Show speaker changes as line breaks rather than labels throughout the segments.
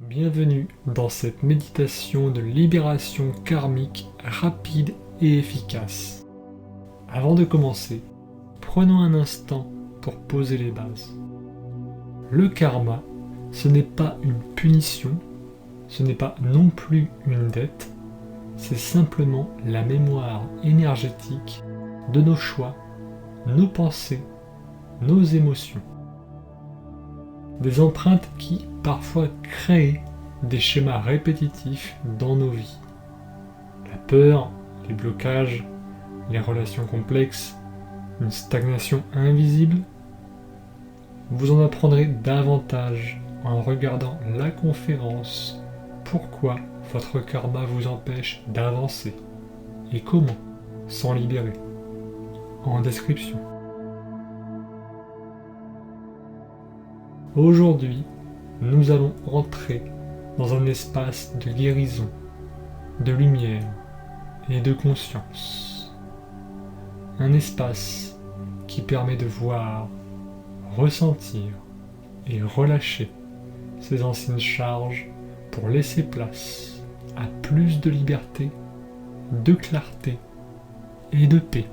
Bienvenue dans cette méditation de libération karmique rapide et efficace. Avant de commencer, prenons un instant pour poser les bases. Le karma, ce n'est pas une punition, ce n'est pas non plus une dette, c'est simplement la mémoire énergétique de nos choix, nos pensées, nos émotions. Des empreintes qui parfois créent des schémas répétitifs dans nos vies. La peur, les blocages, les relations complexes, une stagnation invisible. Vous en apprendrez davantage en regardant la conférence Pourquoi votre karma vous empêche d'avancer et comment s'en libérer en description. Aujourd'hui, nous allons entrer dans un espace de guérison, de lumière et de conscience. Un espace qui permet de voir, ressentir et relâcher ces anciennes charges pour laisser place à plus de liberté, de clarté et de paix.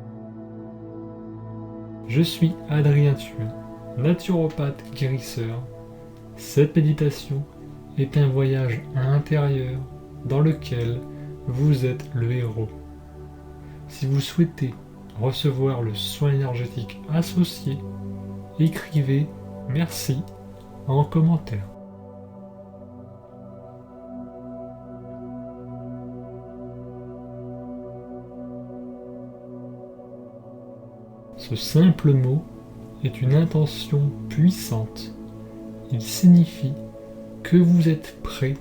Je suis Adrien Thuin, naturopathe guérisseur. Cette méditation est un voyage intérieur dans lequel vous êtes le héros. Si vous souhaitez recevoir le soin énergétique associé, écrivez merci en commentaire. Ce simple mot est une intention puissante. Il signifie que vous êtes prêt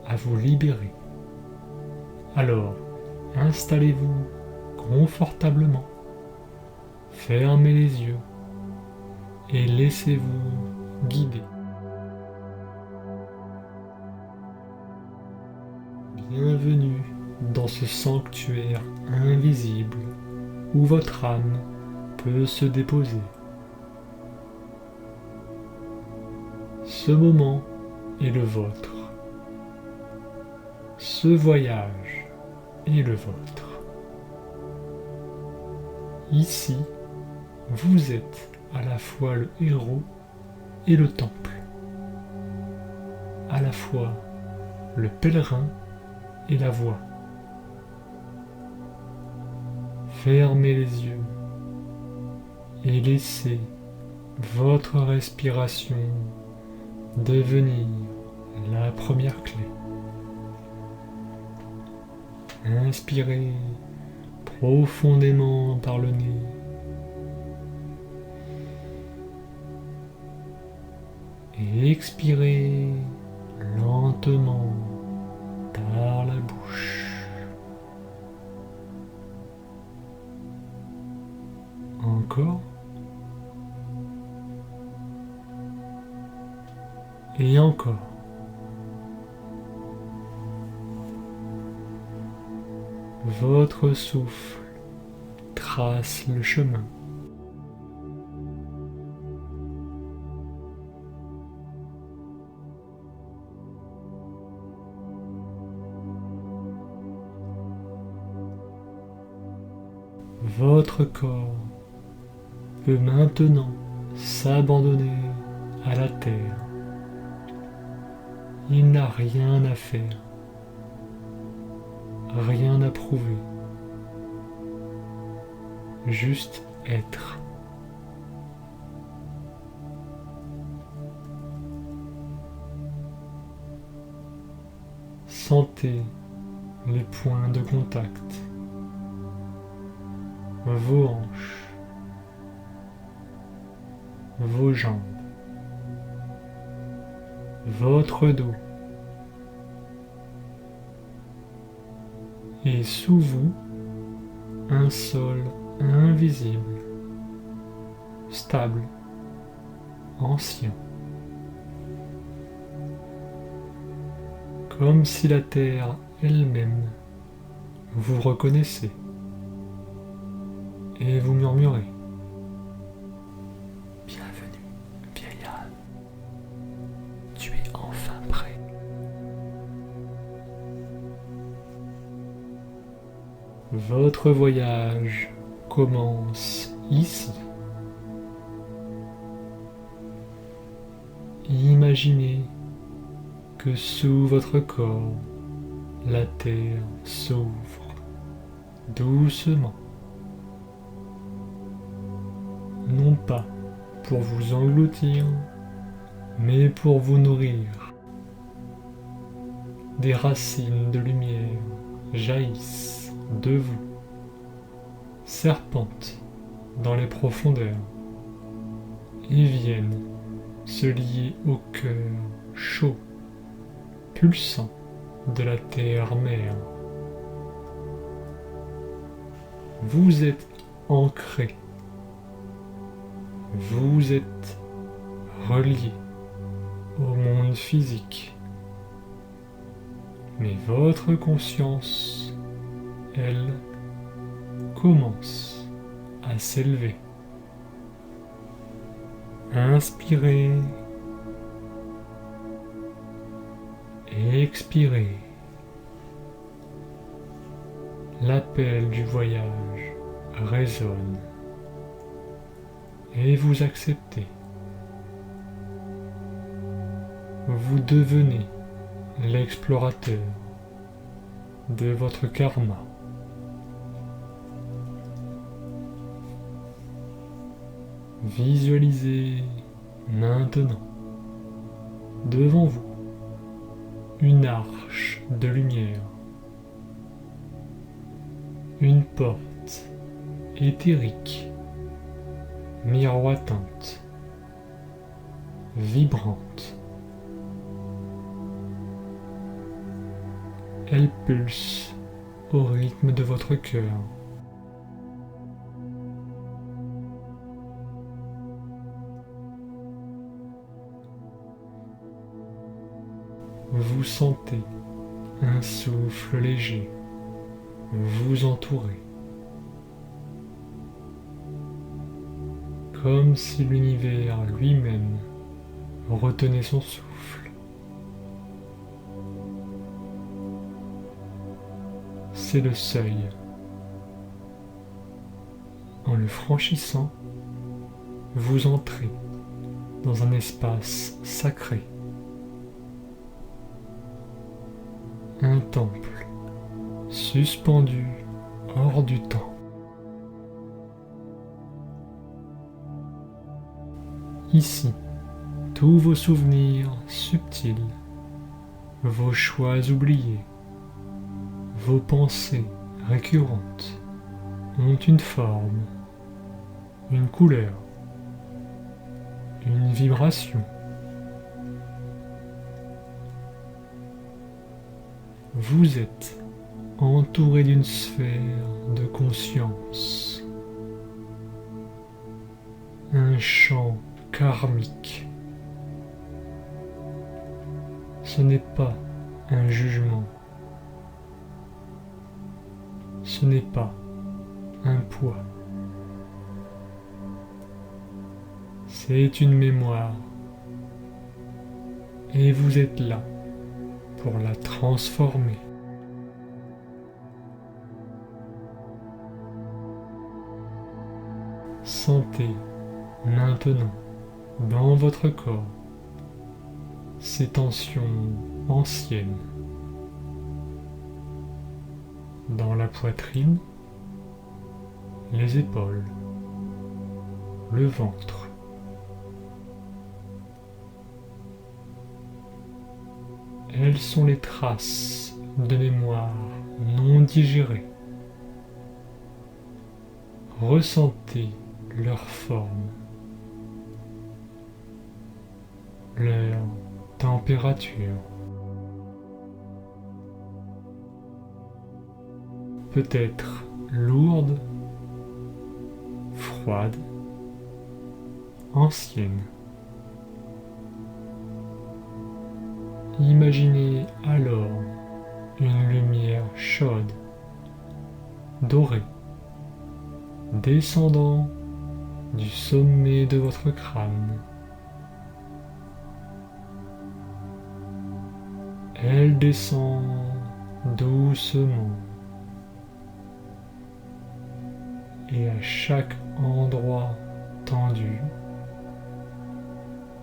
à vous libérer. Alors, installez-vous confortablement, fermez les yeux et laissez-vous guider. Bienvenue dans ce sanctuaire invisible où votre âme peut se déposer. Ce moment est le vôtre. Ce voyage est le vôtre. Ici, vous êtes à la fois le héros et le temple, à la fois le pèlerin et la voie. Fermez les yeux et laissez votre respiration devenir la première clé. Inspirez profondément par le nez. Et expirez lentement par la bouche. Encore. Et encore. Votre souffle trace le chemin. Votre corps peut maintenant s'abandonner à la terre. Il n'a rien à faire, rien à prouver, juste être. Sentez les points de contact, vos hanches, vos jambes, votre dos, et sous vous, un sol invisible, stable, ancien. Comme si la terre elle-même vous reconnaissait et vous murmurez. Bienvenue, vieille âme. Tu es enfin prêt Votre voyage commence ici. Imaginez que sous votre corps, la terre s'ouvre doucement. Non pas pour vous engloutir, mais pour vous nourrir. Des racines de lumière jaillissent de vous, serpentent dans les profondeurs et viennent se lier au cœur chaud, pulsant de la terre-mère. Vous êtes ancré, vous êtes relié au monde physique, mais votre conscience, elle, commence à s'élever. Inspirez et expirez. L'appel du voyage résonne et vous acceptez. Vous devenez l'explorateur de votre karma. Visualisez maintenant devant vous une arche de lumière, une porte éthérique, miroitante, vibrante. Elle pulse au rythme de votre cœur. Vous sentez un souffle léger vous entourer, comme si l'univers lui-même retenait son souffle. C'est le seuil. En le franchissant, vous entrez dans un espace sacré. Un temple suspendu hors du temps. Ici, tous vos souvenirs subtils, vos choix oubliés, vos pensées récurrentes ont une forme, une couleur, une vibration. Vous êtes entouré d'une sphère de conscience, un champ karmique. Ce n'est pas un jugement, ce n'est pas un poids, c'est une mémoire et vous êtes là pour la transformer. Sentez maintenant dans votre corps ces tensions anciennes dans la poitrine, les épaules, le ventre. Elles sont les traces de mémoire non digérées. Ressentez leur forme, leur température. Peut-être lourde, froide, ancienne. Imaginez alors une lumière chaude, dorée, descendant du sommet de votre crâne. Elle descend doucement et à chaque endroit tendu,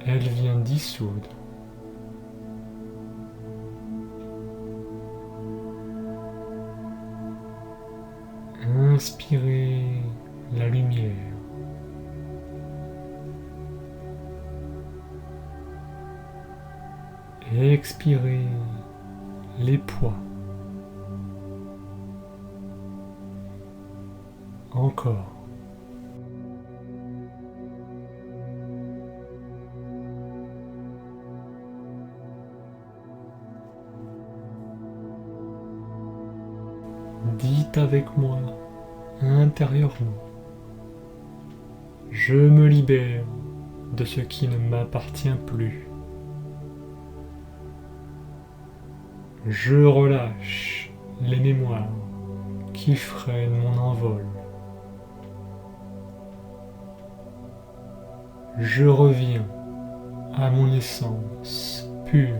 elle vient dissoudre. Inspirez la lumière. Expirez les poids. Encore. Dites avec moi intérieurement, je me libère de ce qui ne m'appartient plus. Je relâche les mémoires qui freinent mon envol. Je reviens à mon essence pure.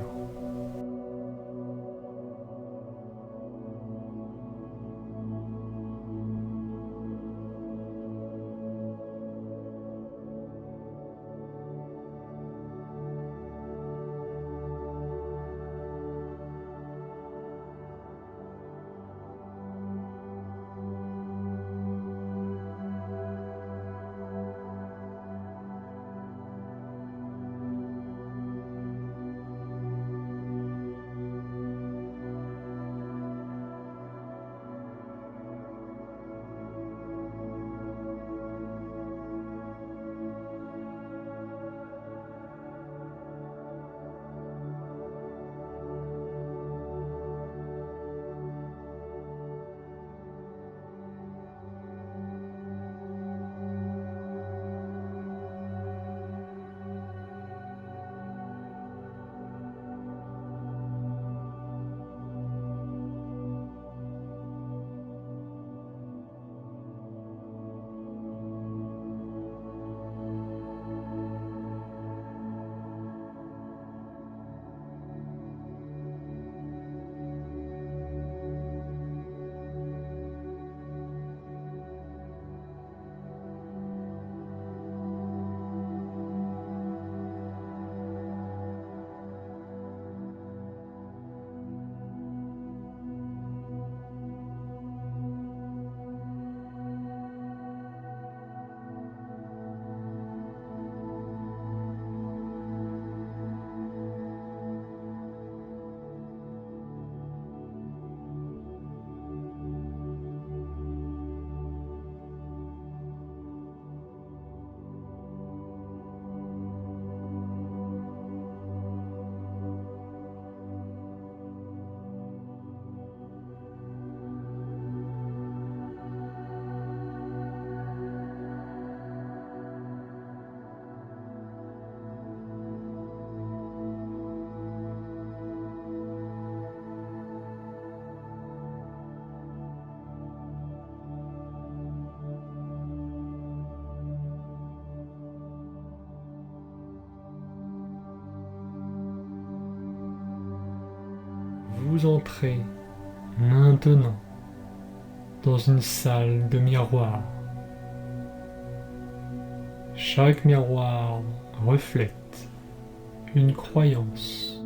Vous entrez maintenant dans une salle de miroirs. Chaque miroir reflète une croyance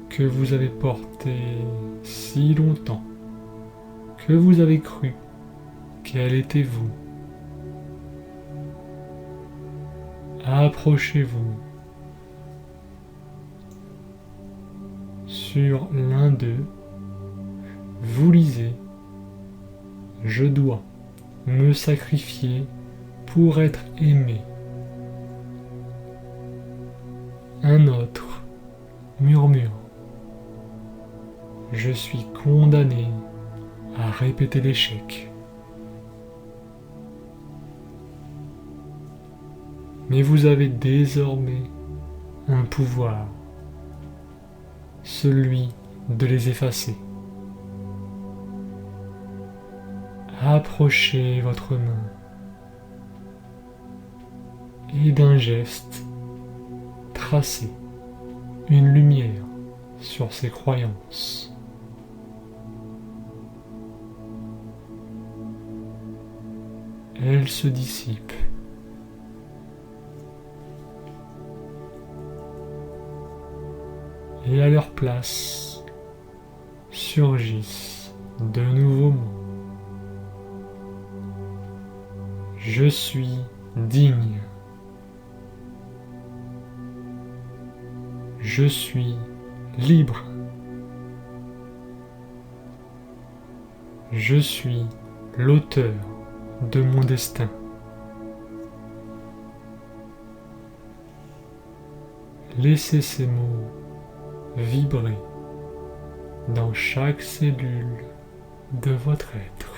que vous avez portée si longtemps que vous avez cru qu'elle était vous. Approchez-vous. Sur l'un d'eux, vous lisez « Je dois me sacrifier pour être aimé ». Un autre murmure « Je suis condamné à répéter l'échec ». Mais vous avez désormais un pouvoir, celui de les effacer. Approchez votre main et d'un geste, tracez une lumière sur ces croyances. elles se dissipent. Et à leur place surgissent de nouveaux mots. Je suis digne. Je suis libre. Je suis l'auteur de mon destin. Laissez ces mots vibrer dans chaque cellule de votre être.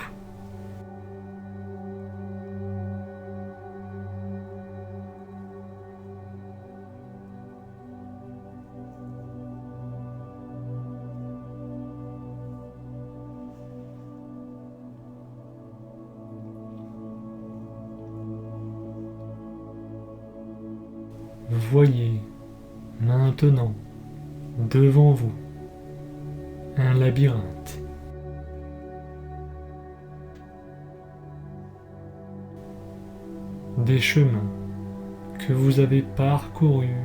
Voyez maintenant devant vous un labyrinthe. Des chemins que vous avez parcourus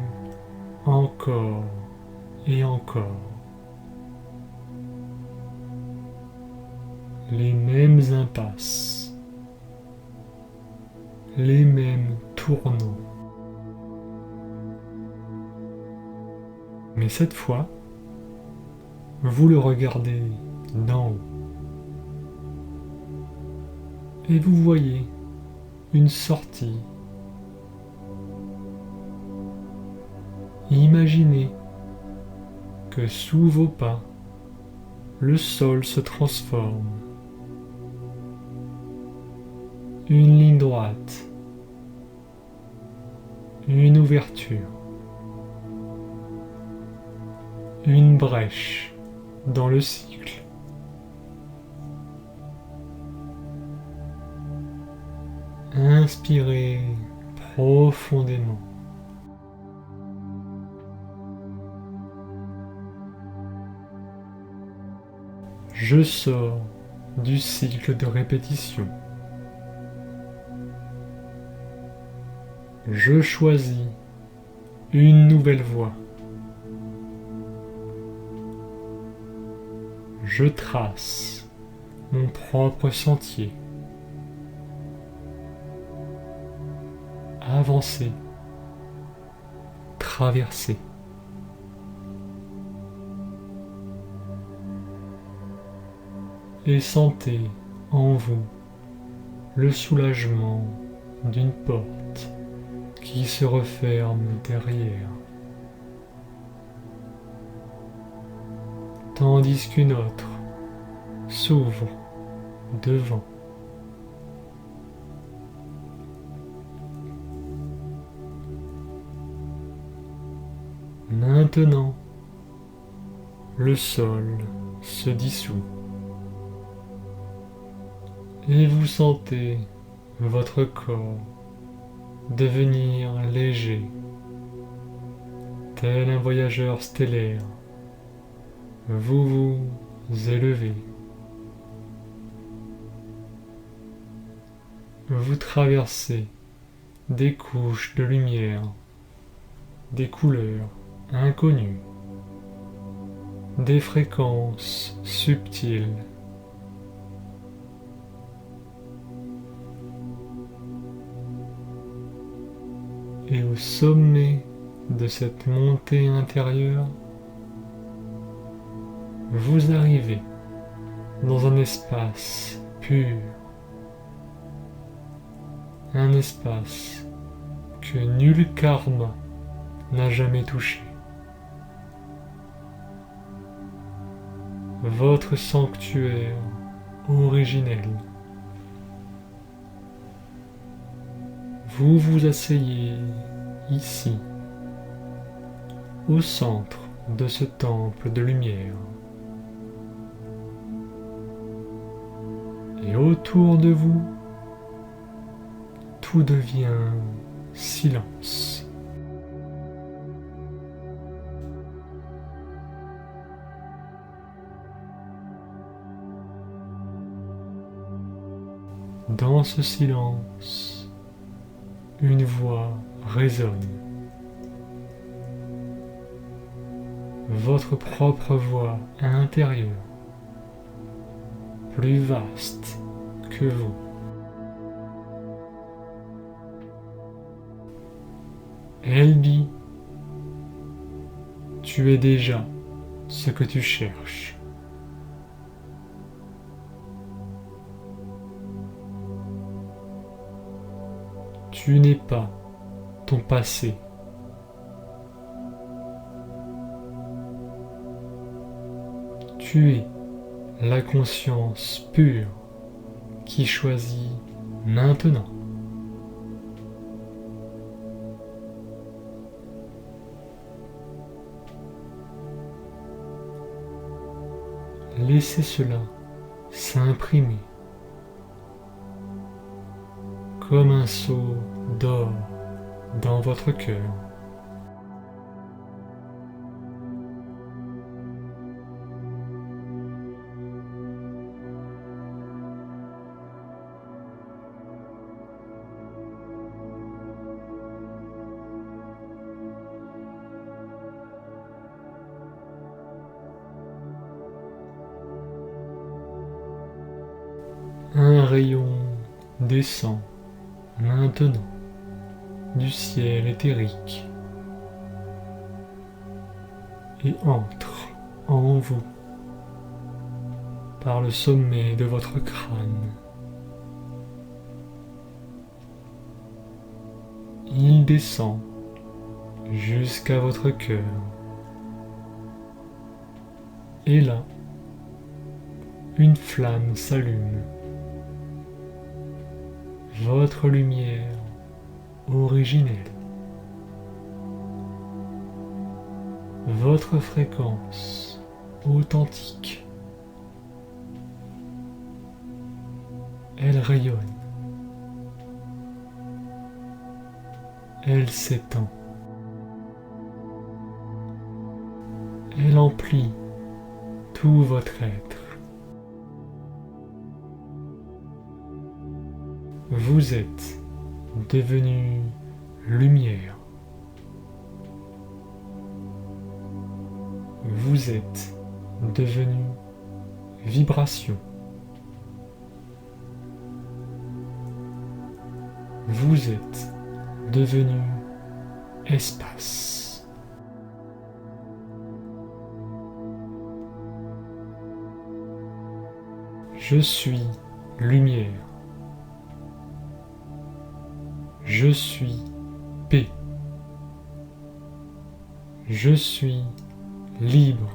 encore et encore. Les mêmes impasses, les mêmes tournois. Mais cette fois, vous le regardez d'en haut et vous voyez une sortie. Imaginez que sous vos pas, le sol se transforme. Une ligne droite, une ouverture, une brèche dans le cycle. Inspirez profondément. Je sors du cycle de répétition. Je choisis une nouvelle voie. Je trace mon propre sentier. Avancez, traversez. Et sentez en vous le soulagement d'une porte qui se referme derrière, tandis qu'une autre s'ouvre devant. Maintenant, le sol se dissout et vous sentez votre corps devenir léger, tel un voyageur stellaire. Vous vous élevez. Vous traversez des couches de lumière, des couleurs inconnues, des fréquences subtiles. Et au sommet de cette montée intérieure, vous arrivez dans un espace pur, un espace que nul karma n'a jamais touché. Votre sanctuaire originel. Vous vous asseyez ici, au centre de ce temple de lumière. Et autour de vous, tout devient silence. Dans ce silence, une voix résonne. Votre propre voix intérieure, plus vaste que vous. Elle dit: tu es déjà ce que tu cherches. Tu n'es pas ton passé. Tu es la conscience pure qui choisit maintenant. Laissez cela s'imprimer comme un seau d'or dans votre cœur. Un rayon descend maintenant du ciel éthérique et entre en vous par le sommet de votre crâne. Il descend jusqu'à votre cœur. Et là, une flamme s'allume. Votre lumière originelle. Votre fréquence authentique. Elle rayonne. Elle s'étend. Elle emplit tout votre être. Vous êtes devenu lumière. Vous êtes devenu vibration. Vous êtes devenu espace. Je suis lumière. Je suis paix. Je suis libre.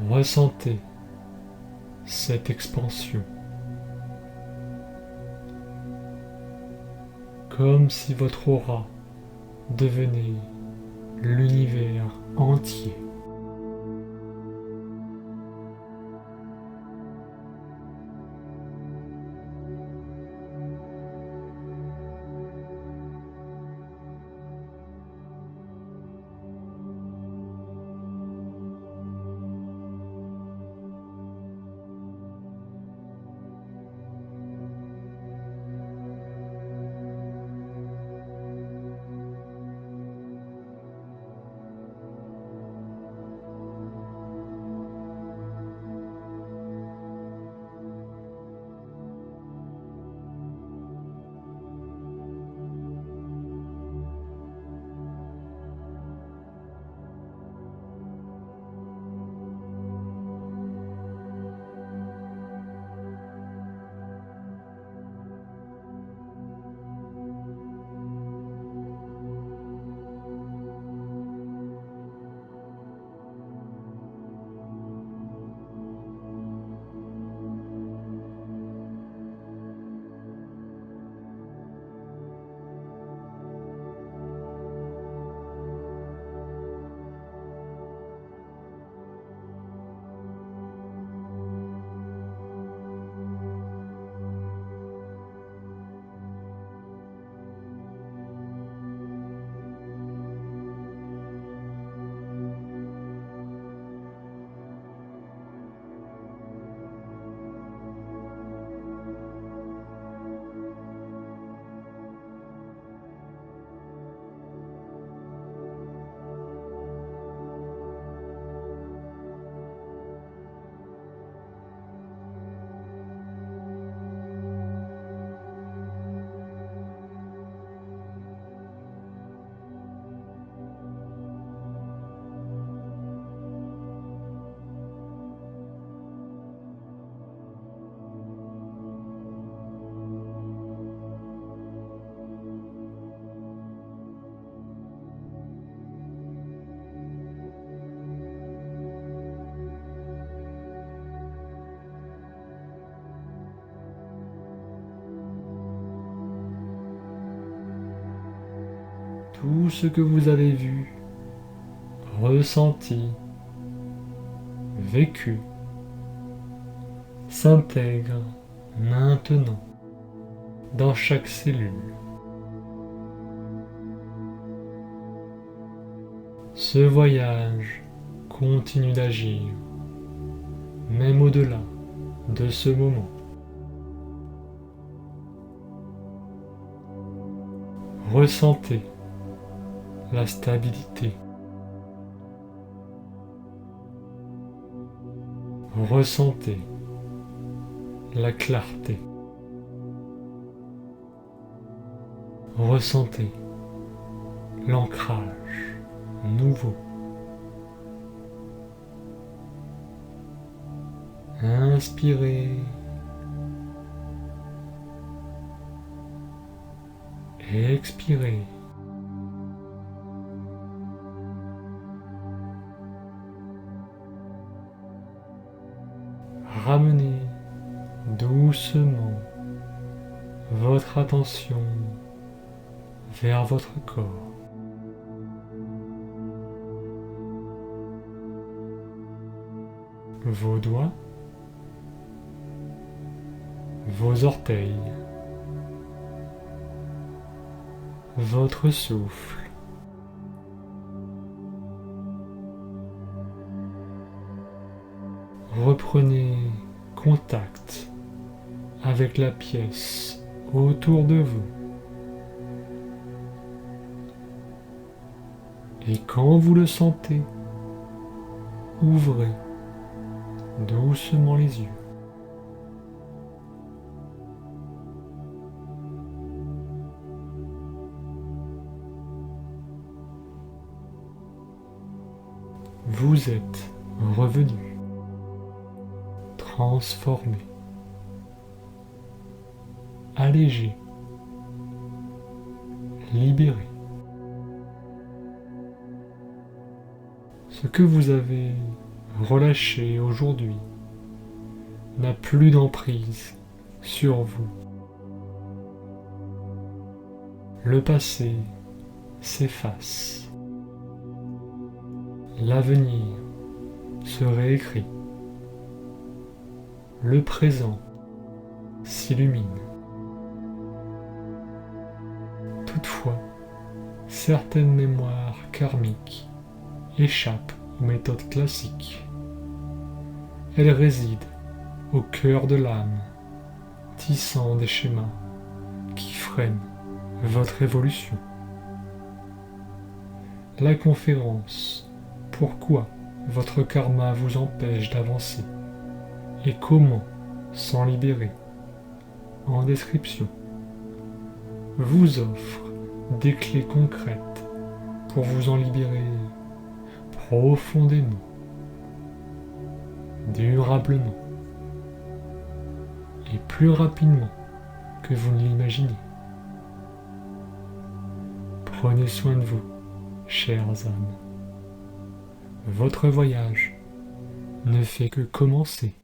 Ressentez cette expansion. Comme si votre aura devenait l'univers entier. Tout ce que vous avez vu, ressenti, vécu, s'intègre maintenant dans chaque cellule. Ce voyage continue d'agir, même au-delà de ce moment. Ressentez la stabilité. Ressentez la clarté. Ressentez l'ancrage nouveau. Inspirez. Expirez. Ramenez doucement votre attention vers votre corps. Vos doigts, vos orteils, votre souffle. Reprenez contact avec la pièce autour de vous. Et quand vous le sentez, ouvrez doucement les yeux. Vous êtes revenu, transformé, allégé, libéré. Ce que vous avez relâché aujourd'hui n'a plus d'emprise sur vous. Le passé s'efface. L'avenir se réécrit. Le présent s'illumine. Toutefois, certaines mémoires karmiques échappent aux méthodes classiques. Elles résident au cœur de l'âme, tissant des schémas qui freinent votre évolution. La conférence « Pourquoi votre karma vous empêche d'avancer et comment s'en libérer ?» en description vous offre des clés concrètes pour vous en libérer profondément, durablement et plus rapidement que vous ne l'imaginez. Prenez soin de vous, chères âmes. Votre voyage ne fait que commencer.